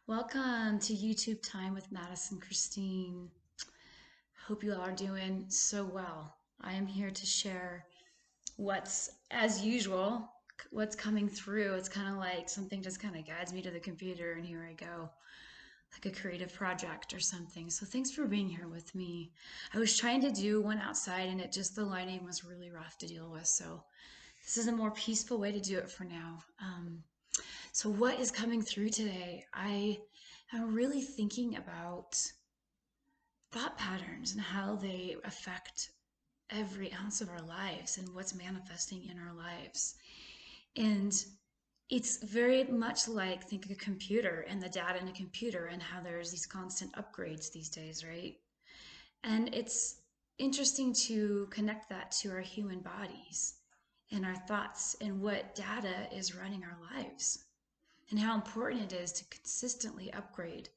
Welcome to YouTube Time with Madison Christine. Hope you all are doing so well. I am here to share what's, as usual, what's coming through. It's kind of like something just kind of guides me to the computer, and here I go, like a creative project or something. So thanks for being here with me. I was trying to do one outside, and the lighting was really rough to deal with. So this is a more peaceful way to do it for now. So, what is coming through today? I am really thinking about thought patterns and how they affect every ounce of our lives and what's manifesting in our lives. And it's very much like think of a computer and the data in a computer and how there's these constant upgrades these days, right? And it's interesting to connect that to our human bodies and our thoughts and what data is running our lives and how important it is to consistently upgrade,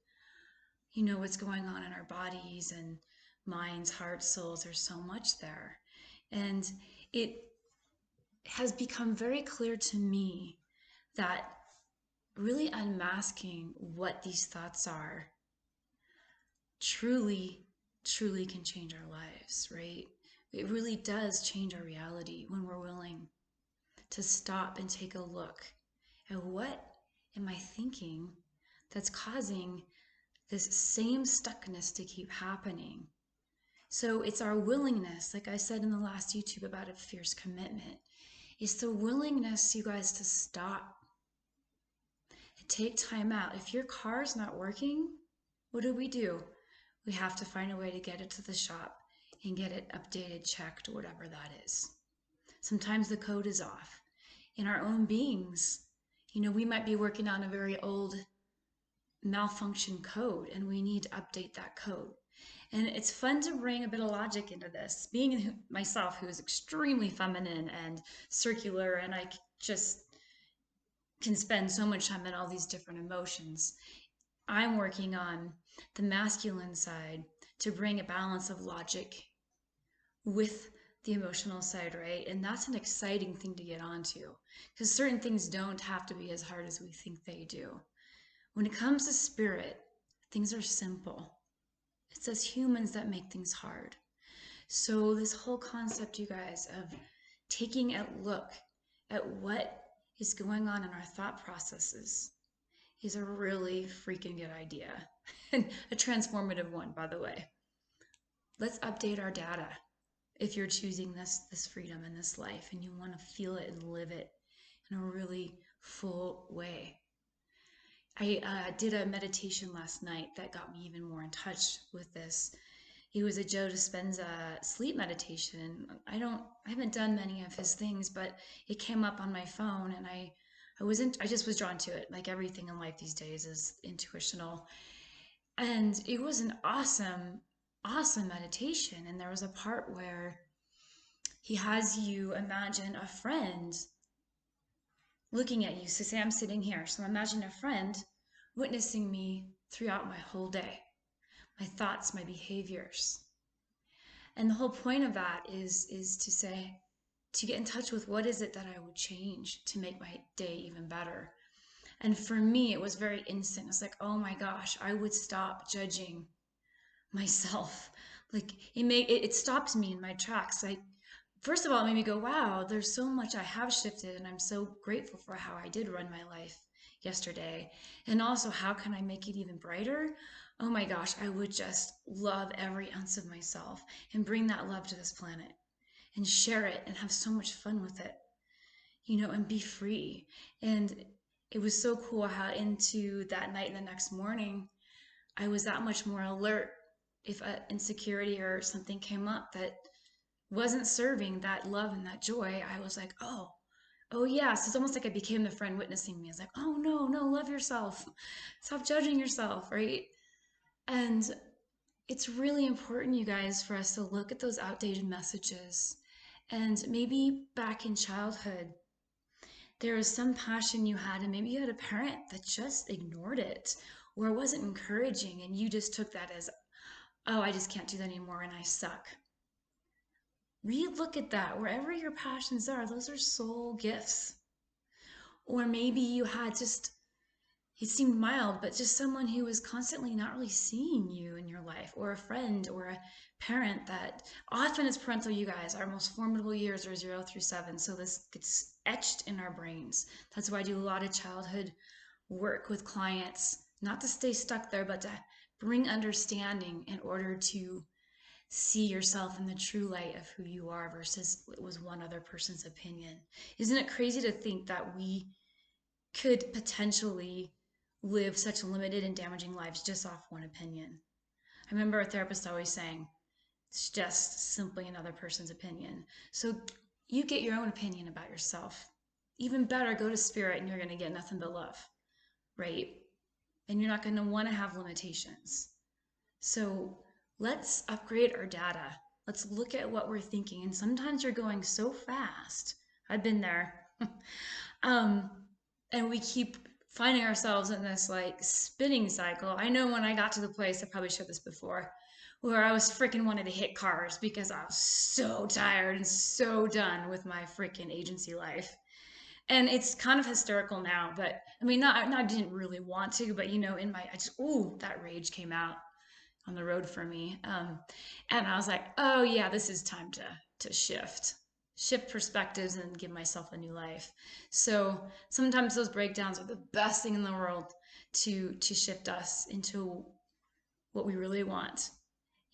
what's going on in our bodies and minds, hearts, souls. There's so much there. And it has become very clear to me that really unmasking what these thoughts are truly, truly can change our lives, right? It really does change our reality when we're willing to stop and take a look at what am I thinking that's causing this same stuckness to keep happening. So it's our willingness, like I said in the last YouTube about a fierce commitment, it's the willingness, you guys, to stop and take time out. If your car's not working, what do? We have to find a way to get it to the shop and get it updated, checked, whatever that is. Sometimes the code is off. In our own beings, we might be working on a very old malfunction code and we need to update that code. And it's fun to bring a bit of logic into this. Being myself, who is extremely feminine and circular, and I just can spend so much time in all these different emotions, I'm working on the masculine side to bring a balance of logic with the emotional side, right? And that's an exciting thing to get onto because certain things don't have to be as hard as we think they do. When it comes to spirit, things are simple. It's us humans that make things hard. So, this whole concept, you guys, of taking a look at what is going on in our thought processes is a really freaking good idea. And a transformative one, by the way. Let's update our data if you're choosing this freedom in this life and you want to feel it and live it in a really full way. I did a meditation last night that got me even more in touch with this. It was a Joe Dispenza sleep meditation. I haven't done many of his things, but it came up on my phone, and I just was drawn to it. Like everything in life these days is intuitional, and it was an awesome, awesome meditation. And there was a part where he has you imagine a friend looking at you. So say I'm sitting here. So imagine a friend witnessing me throughout my whole day, my thoughts, my behaviors. And the whole point of that is to say, to get in touch with what is it that I would change to make my day even better. And for me, it was very instant. It's like, oh my gosh, I would stop judging myself. Like it stopped me in my tracks. Like, first of all, it made me go, wow, there's so much I have shifted, and I'm so grateful for how I did run my life yesterday. And also, how can I make it even brighter? Oh my gosh, I would just love every ounce of myself and bring that love to this planet and share it and have so much fun with it, and be free. And it was so cool how into that night and the next morning, I was that much more alert if an insecurity or something came up that wasn't serving that love and that joy. I was like, oh yeah. So it's almost like I became the friend witnessing me. It's like, oh no, no, love yourself. Stop judging yourself, right? And it's really important, you guys, for us to look at those outdated messages. And maybe back in childhood, there was some passion you had, and maybe you had a parent that just ignored it or wasn't encouraging, and you just took that as, oh, I just can't do that anymore and I suck. Relook at that. Wherever your passions are, those are soul gifts. Or maybe you had just, he seemed mild, but just someone who was constantly not really seeing you in your life, or a friend or a parent. That often as parental, you guys, our most formidable years are 0 through 7. So this gets etched in our brains. That's why I do a lot of childhood work with clients, not to stay stuck there, but to bring understanding in order to see yourself in the true light of who you are versus it was one other person's opinion. Isn't it crazy to think that we could potentially live such limited and damaging lives just off one opinion? I remember a therapist always saying, it's just simply another person's opinion. So you get your own opinion about yourself. Even better, go to spirit and you're going to get nothing but love, right? And you're not going to want to have limitations. So let's upgrade our data. Let's look at what we're thinking. And sometimes you're going so fast. I've been there. um, and we keep finding ourselves in this like spinning cycle. I know when I got to the place, I probably shared this before, where I was freaking wanted to hit cars because I was so tired and so done with my freaking agency life. And it's kind of hysterical now, but I mean, not I didn't really want to, but you know, in my, I just, ooh, that rage came out on the road for me. And I was like, oh yeah, this is time to shift perspectives and give myself a new life. So sometimes those breakdowns are the best thing in the world to shift us into what we really want.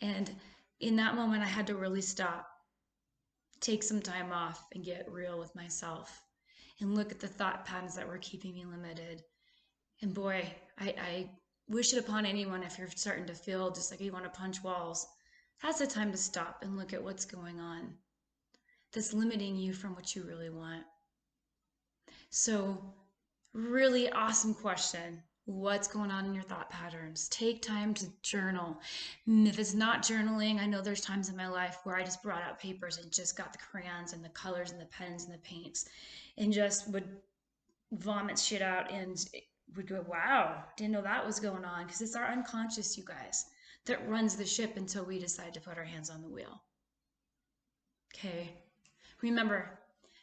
And in that moment, I had to really stop, take some time off, and get real with myself and look at the thought patterns that were keeping me limited. And boy, I wish it upon anyone if you're starting to feel just like you want to punch walls. That's the time to stop and look at what's going on that's limiting you from what you really want. So, really awesome question. What's going on in your thought patterns? Take time to journal. And if it's not journaling, I know there's times in my life where I just brought out papers and just got the crayons and the colors and the pens and the paints and just would vomit shit out and would go, wow, didn't know that was going on. Because it's our unconscious, you guys, that runs the ship until we decide to put our hands on the wheel. Okay. Remember,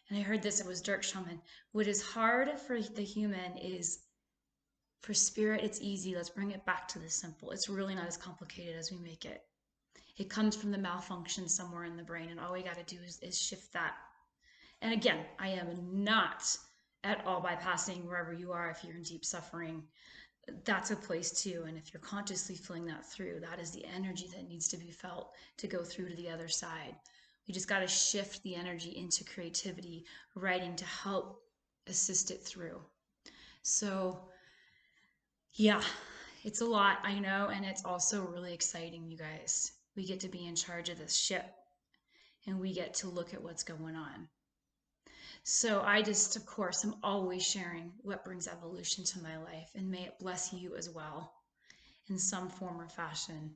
and I heard this, it was Dirk Schumann. What is hard for the human is for spirit, it's easy. Let's bring it back to the simple. It's really not as complicated as we make it. It comes from the malfunction somewhere in the brain, and all we got to do is shift that. And again, I am not at all bypassing wherever you are. If you're in deep suffering, that's a place too. And if you're consciously feeling that through, that is the energy that needs to be felt to go through to the other side. We just got to shift the energy into creativity, writing to help assist it through. So yeah, it's a lot, I know, and it's also really exciting, you guys. We get to be in charge of this ship and we get to look at what's going on. So I just, of course, am always sharing what brings evolution to my life, and may it bless you as well in some form or fashion.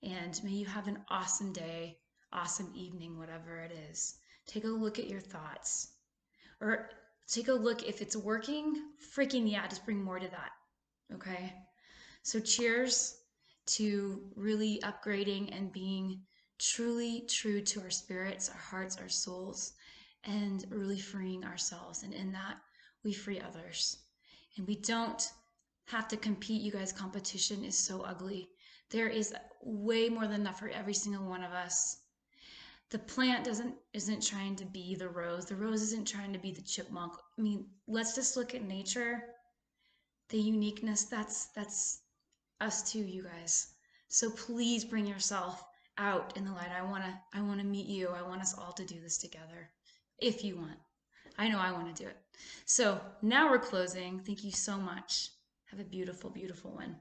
And may you have an awesome day, awesome evening, whatever it is. Take a look at your thoughts, or take a look if it's working. Freaking yeah, just bring more to that. Okay. So cheers to really upgrading and being truly true to our spirits, our hearts, our souls, and really freeing ourselves. And in that, we free others. And we don't have to compete, you guys. Competition is so ugly. There is way more than enough for every single one of us. The plant isn't trying to be the rose. The rose isn't trying to be the chipmunk. I mean, let's just look at nature. The uniqueness, that's us too, you guys. So please bring yourself out in the light. I want to meet you. I want us all to do this together. If you want. I know I want to do it. So now we're closing. Thank you so much. Have a beautiful, beautiful one.